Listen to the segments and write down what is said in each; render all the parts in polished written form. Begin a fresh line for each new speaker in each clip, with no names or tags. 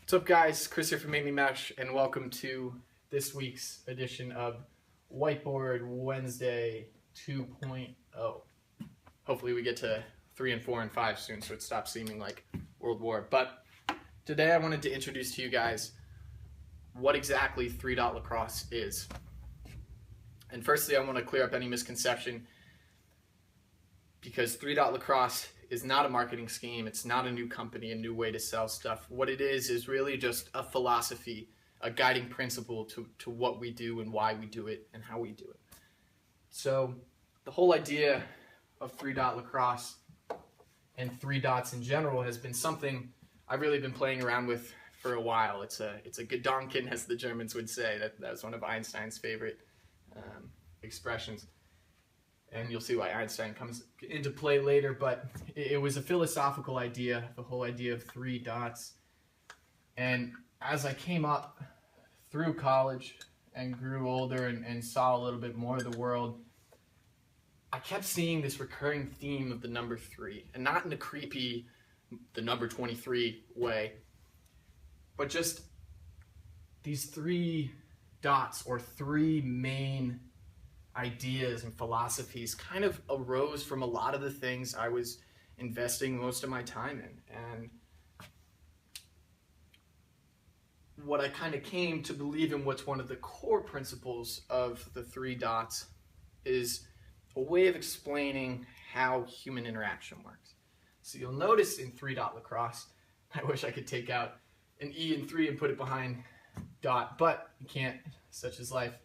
What's up, guys? Chris here from Mainely Mesh, and welcome to this week's edition of Whiteboard Wednesday 2.0. Hopefully we get to 3 and 4 and 5 soon so it stops seeming like World War. But today I wanted to introduce to you guys what exactly 3-dot lacrosse is. And firstly, I want to clear up any misconception, because 3-dot lacrosse is not a marketing scheme. It's not a new company, a new way to sell stuff. What it is really just a philosophy, a guiding principle to what we do and why we do it and how we do it. So the whole idea of 3-dot lacrosse and 3 dots in general has been something I've really been playing around with for a while. It's a Gedanken, as the Germans would say. That was one of Einstein's favorite expressions. And you'll see why Einstein comes into play later, but it was a philosophical idea, the whole idea of 3 dots. And as I came up through college and grew older and saw a little bit more of the world, I kept seeing this recurring theme of the number 3, and not in a creepy, the number 23 way, but just these 3 dots, or 3 main ideas and philosophies, kind of arose from a lot of the things I was investing most of my time in. And what I kind of came to believe in, what's one of the core principles of the 3 dots, is a way of explaining how human interaction works. So you'll notice in 3-dot lacrosse, I wish I could take out an E in 3 and put it behind dot, but you can't, such is life.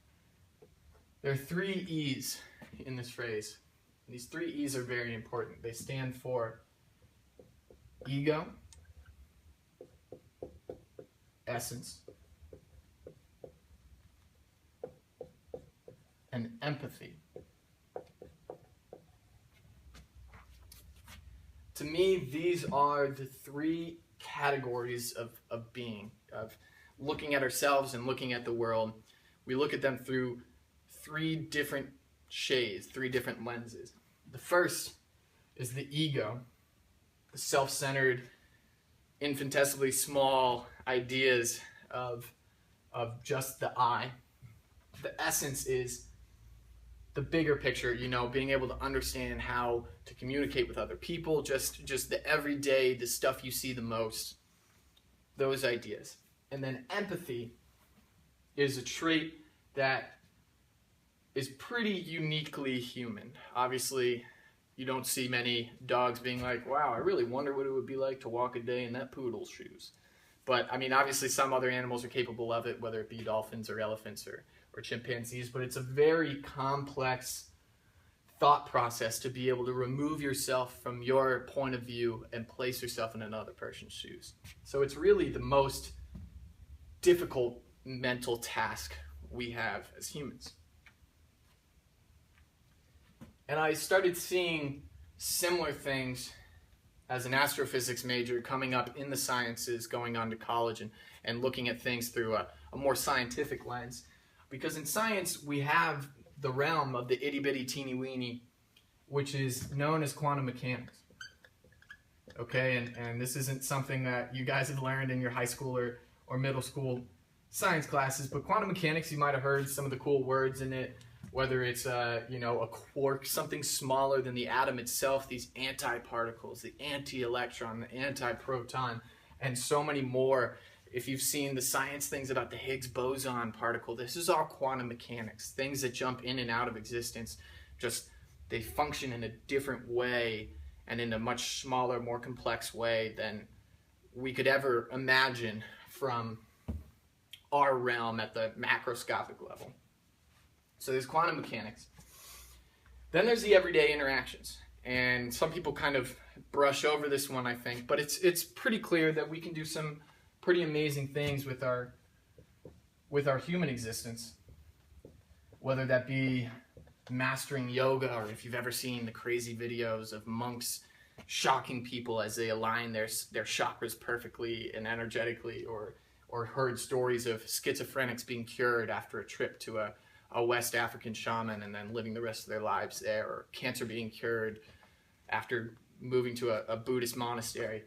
There are 3 E's in this phrase. And these 3 E's are very important. They stand for ego, essence, and empathy. To me, these are the 3 categories of being, of looking at ourselves and looking at the world. We look at them through 3 different shades, 3 different lenses. The first is the ego, the self-centered, infinitesimally small ideas of just the I. The essence is the bigger picture, you know, being able to understand how to communicate with other people, just the everyday, the stuff you see the most, those ideas. And then empathy is a trait that is pretty uniquely human. Obviously, you don't see many dogs being like, wow, I really wonder what it would be like to walk a day in that poodle's shoes. But, I mean, obviously some other animals are capable of it, whether it be dolphins or elephants or chimpanzees, but it's a very complex thought process to be able to remove yourself from your point of view and place yourself in another person's shoes. So it's really the most difficult mental task we have as humans. And I started seeing similar things as an astrophysics major, coming up in the sciences, going on to college and looking at things through a more scientific lens. Because in science, we have the realm of the itty-bitty teeny-weeny, which is known as quantum mechanics. Okay, and this isn't something that you guys have learned in your high school or middle school science classes, but quantum mechanics, you might have heard some of the cool words in it, whether it's a quark, something smaller than the atom itself, these antiparticles, the anti-electron, the anti-proton, and so many more. If you've seen the science things about the Higgs boson particle, this is all quantum mechanics, things that jump in and out of existence. Just they function in a different way and in a much smaller, more complex way than we could ever imagine from our realm at the macroscopic level. So there's quantum mechanics. Then there's the everyday interactions. And some people kind of brush over this one, I think, but it's pretty clear that we can do some pretty amazing things with our human existence. Whether that be mastering yoga, or if you've ever seen the crazy videos of monks shocking people as they align their chakras perfectly and energetically, or heard stories of schizophrenics being cured after a trip to a West African shaman and then living the rest of their lives there, or cancer being cured after moving to a Buddhist monastery.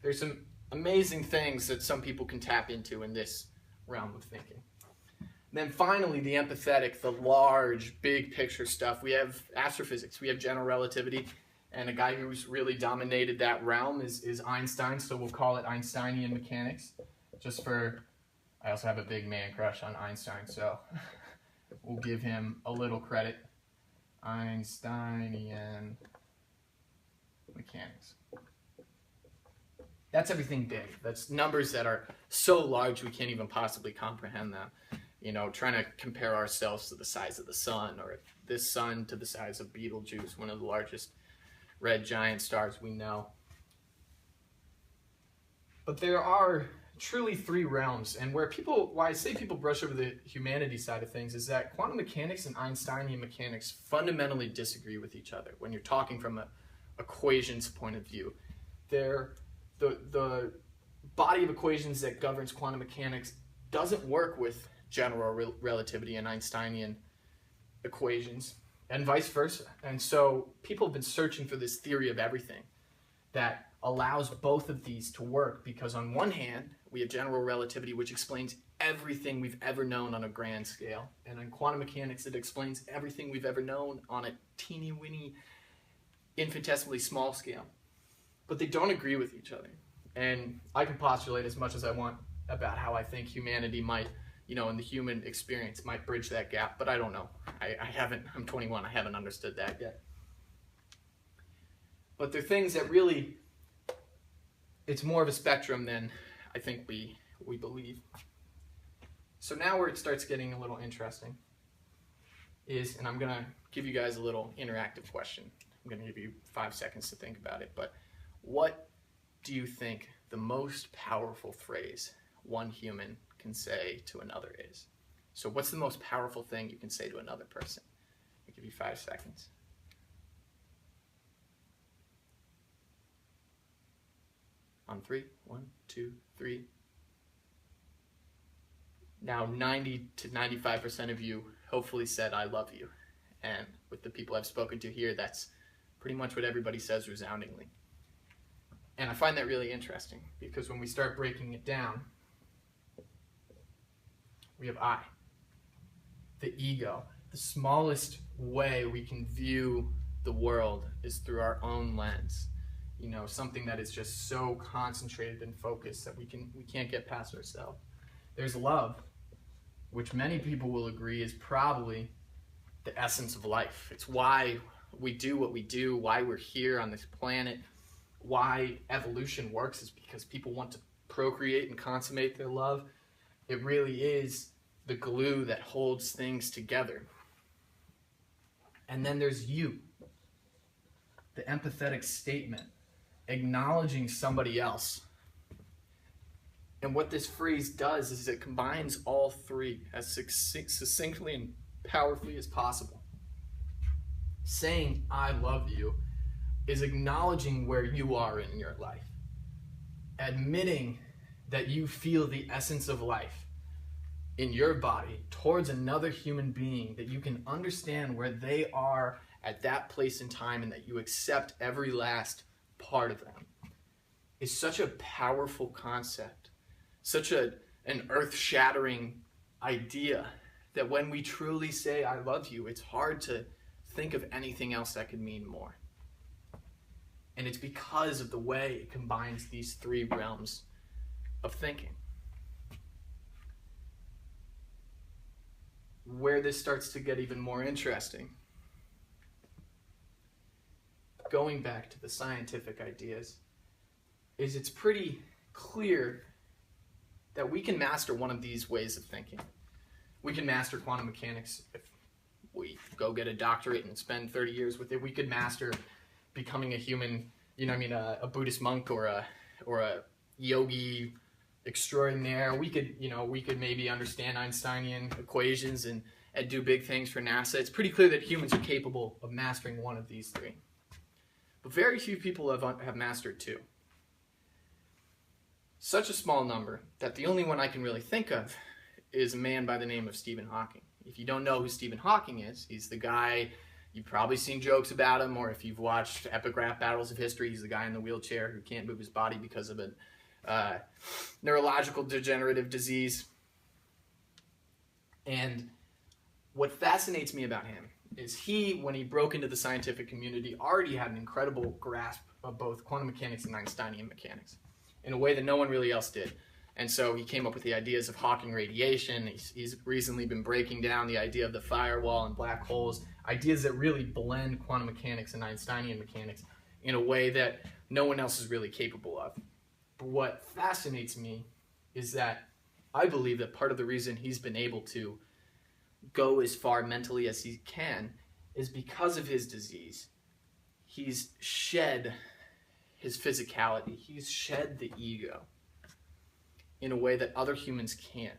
There's some amazing things that some people can tap into in this realm of thinking. Then finally, the empathetic, the large, big picture stuff. We have astrophysics, we have general relativity, and a guy who's really dominated that realm is Einstein, so we'll call it Einsteinian mechanics. I also have a big man crush on Einstein, so we'll give him a little credit. Einsteinian mechanics. That's everything big. That's numbers that are so large we can't even possibly comprehend them. Trying to compare ourselves to the size of the sun, or this sun to the size of Betelgeuse, one of the largest red giant stars we know. But there are truly three realms, and why I say people brush over the humanity side of things is that quantum mechanics and Einsteinian mechanics fundamentally disagree with each other when you're talking from an equations point of view. The body of equations that governs quantum mechanics doesn't work with general relativity and Einsteinian equations, and vice versa. And so people have been searching for this theory of everything that allows both of these to work, because on one hand, we have general relativity, which explains everything we've ever known on a grand scale. And in quantum mechanics, it explains everything we've ever known on a teeny-weeny, infinitesimally small scale. But they don't agree with each other. And I can postulate as much as I want about how I think humanity might, in the human experience, might bridge that gap, but I don't know. I'm 21, I haven't understood that yet. But they're things that really, it's more of a spectrum than I think we believe. So now where it starts getting a little interesting is, and I'm going to give you guys a little interactive question. I'm going to give you 5 seconds to think about it, but what do you think the most powerful phrase one human can say to another is? So what's the most powerful thing you can say to another person? I'll give you 5 seconds. On 3, 1, 2, 3. Now 90 to 95% of you hopefully said, I love you. And with the people I've spoken to here, that's pretty much what everybody says resoundingly. And I find that really interesting, because when we start breaking it down, we have I, the ego. The smallest way we can view the world is through our own lens. Something that is just so concentrated and focused that we can't get past ourselves. There's love, which many people will agree is probably the essence of life. It's why we do what we do, why we're here on this planet, why evolution works is because people want to procreate and consummate their love. It really is the glue that holds things together. And then there's you, the empathetic statement, acknowledging somebody else. And what this phrase does is it combines all three as succinctly and powerfully as possible. Saying I love you is acknowledging where you are in your life, admitting that you feel the essence of life in your body towards another human being, that you can understand where they are at that place in time, and that you accept every last part of them, is such a powerful concept, such an earth-shattering idea, that when we truly say I love you, it's hard to think of anything else that could mean more. And it's because of the way it combines these three realms of thinking. Where this starts to get even more interesting, going back to the scientific ideas, is it's pretty clear that we can master one of these ways of thinking. We can master quantum mechanics if we go get a doctorate and spend 30 years with it. We could master becoming a human, a Buddhist monk or a yogi extraordinaire. We could maybe understand Einsteinian equations and do big things for NASA. It's pretty clear that humans are capable of mastering one of these three. But very few people have mastered two. Such a small number that the only one I can really think of is a man by the name of Stephen Hawking. If you don't know who Stephen Hawking is, he's the guy, you've probably seen jokes about him, or if you've watched epigraph battles of history, he's the guy in the wheelchair who can't move his body because of neurological degenerative disease. And what fascinates me about him is when he broke into the scientific community, already had an incredible grasp of both quantum mechanics and Einsteinian mechanics in a way that no one really else did. And so he came up with the ideas of Hawking radiation. He's recently been breaking down the idea of the firewall and black holes, ideas that really blend quantum mechanics and Einsteinian mechanics in a way that no one else is really capable of. But what fascinates me is that I believe that part of the reason he's been able to go as far mentally as he can is because of his disease. He's shed his physicality. He's shed the ego in a way that other humans can't.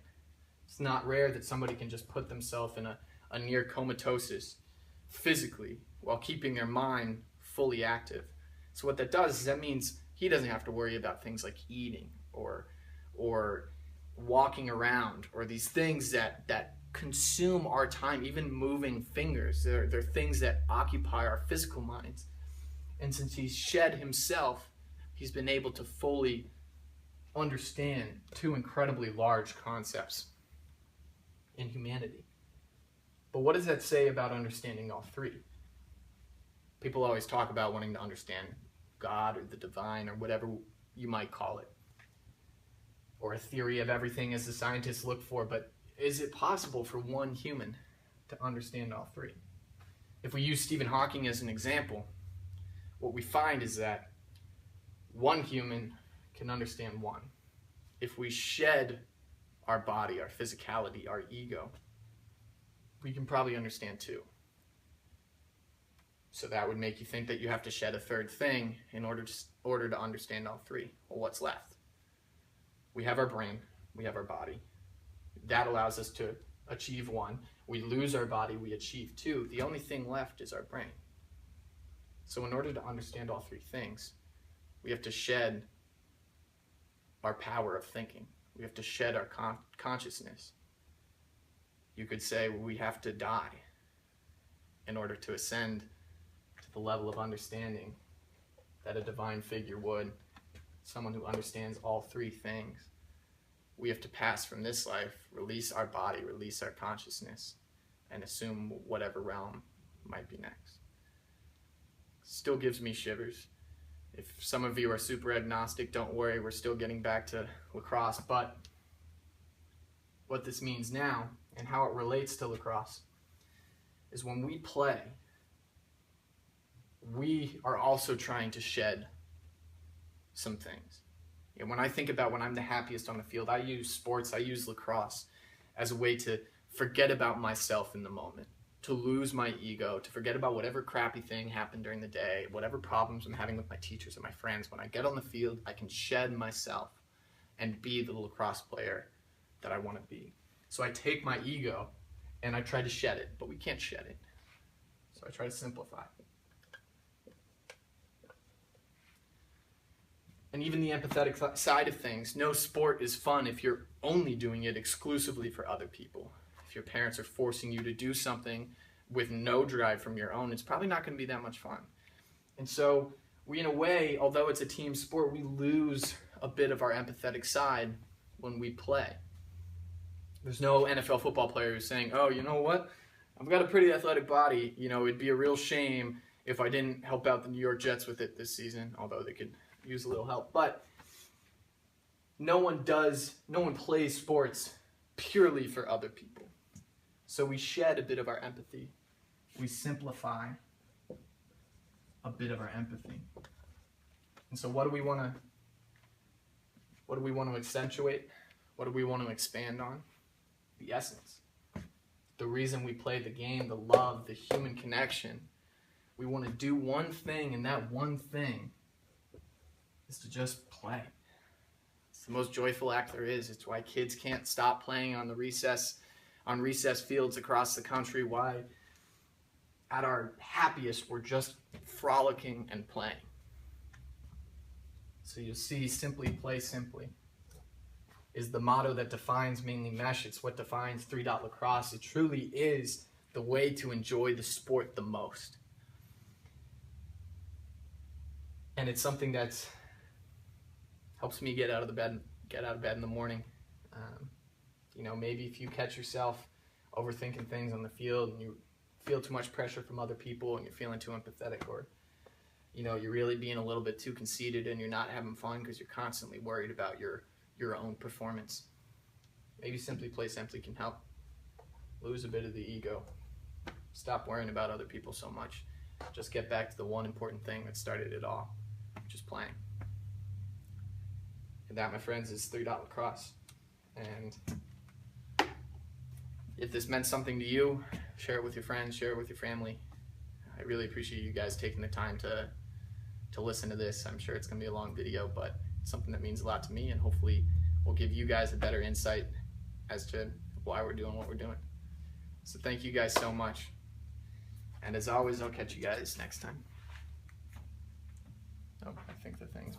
It's not rare that somebody can just put themselves in a near comatosis physically while keeping their mind fully active. So what that does is that means he doesn't have to worry about things like eating or walking around or these things that consume our time, even moving fingers. They're things that occupy our physical minds. And since he's shed himself, he's been able to fully understand two incredibly large concepts in humanity. But what does that say about understanding all three? People always talk about wanting to understand God or the divine or whatever you might call it, or a theory of everything as the scientists look for, but is it possible for one human to understand all three? If we use Stephen Hawking as an example, what we find is that one human can understand one. If we shed our body, our physicality, our ego, we can probably understand two. So that would make you think that you have to shed a third thing in order to understand all three. Well, what's left? We have our brain, we have our body. That allows us to achieve one. We lose our body, we achieve two. The only thing left is our brain. So in order to understand all three things, we have to shed our power of thinking. We have to shed our consciousness. You could say we have to die in order to ascend to the level of understanding that a divine figure would, someone who understands all three things. We have to pass from this life, release our body, release our consciousness, and assume whatever realm might be next. Still gives me shivers. If some of you are super agnostic, don't worry, we're still getting back to lacrosse. But what this means now and how it relates to lacrosse is when we play, we are also trying to shed some things. And when I think about when I'm the happiest on the field, I use sports, I use lacrosse as a way to forget about myself in the moment, to lose my ego, to forget about whatever crappy thing happened during the day, whatever problems I'm having with my teachers and my friends. When I get on the field, I can shed myself and be the lacrosse player that I want to be. So I take my ego and I try to shed it, but we can't shed it. So I try to simplify. And even the empathetic side of things, no sport is fun if you're only doing it exclusively for other people. If your parents are forcing you to do something with no drive from your own, it's probably not going to be that much fun. And so we, in a way, although it's a team sport, we lose a bit of our empathetic side when we play. There's no NFL football player who's saying, oh, you know what? I've got a pretty athletic body. You know, it'd be a real shame if I didn't help out the New York Jets with it this season, although they could use a little help. But no one plays sports purely for other people. So we shed a bit of our empathy. We simplify a bit of our empathy. And so what do we want to accentuate? What do we want to expand on? The essence. The reason we play the game, the love, the human connection. We want to do one thing, and that one thing is to just play. It's the most joyful act there is. It's why kids can't stop playing on recess fields across the country. Why at our happiest we're just frolicking and playing. So you'll see, simply play simply is the motto that defines Mainely Mesh. It's what defines 3-Dot Lacrosse. It truly is the way to enjoy the sport the most. And it's something that's helps me get out of bed in the morning. You know, maybe if you catch yourself overthinking things on the field and you feel too much pressure from other people and you're feeling too empathetic, or you know, you're really being a little bit too conceited and you're not having fun because you're constantly worried about your own performance, maybe simply play simply can help. Lose a bit of the ego. Stop worrying about other people so much. Just get back to the one important thing that started it all, which is playing. And that, my friends, is 3-dot lacrosse. And if this meant something to you, share it with your friends, share it with your family. I really appreciate you guys taking the time to listen to this. I'm sure it's going to be a long video, but it's something that means a lot to me, and hopefully will give you guys a better insight as to why we're doing what we're doing. So thank you guys so much. And as always, I'll catch you guys next time. Oh, I think the thing's